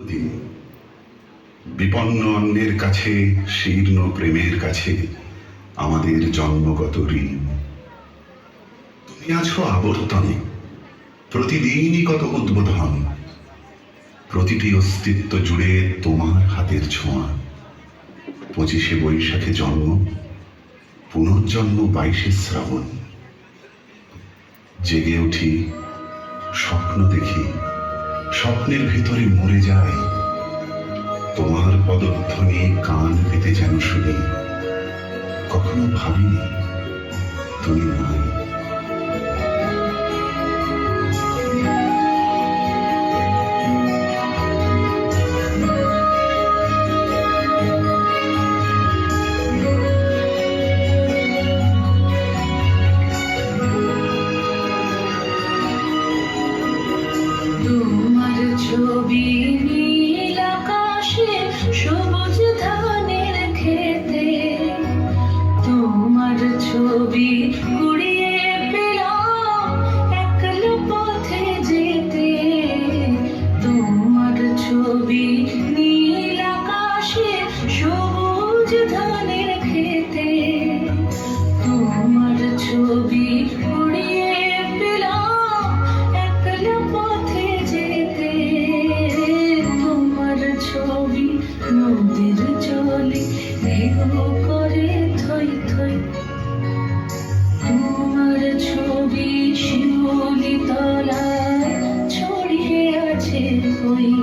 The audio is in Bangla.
দিন বিপন্ন অন্যের কাছে, শীর্ণ প্রেমের কাছে আমাদের জন্মগত ঋণ। তুমি আছো আবর্তনে, প্রতিদিনই কত উদ্বোধন, প্রতিটি অস্তিত্ব জুড়ে তোমার হাতের ছোঁয়া। 25শে বৈশাখে জন্ম, পুনর্জন্ম 22শে শ্রাবণ। জেগে উঠি, স্বপ্ন দেখি, স্বপ্নের ভিতরে মরে যায়। তোমার পদধ্বনি কান পেতে যেন শুনি, কখনো ভাবিনি তুমি নাই। তোমার ছবি নীল আকাশে, সবুজ ধানের খেতে, তোমার ছবি কুড়িয়ে পেলাম একলা পথে যেতে। তোমার ছবি নীল আকাশে, সবুজ ধানের খেতে, তোমার ছবি কুড়িয়ে পেলাম একলা পথে যেতে। তোমার ছবি নদীর জলে ঢেউ করে থই থই, তোমার ছবি শিউলি তলায় ছড়িয়ে আছে কই।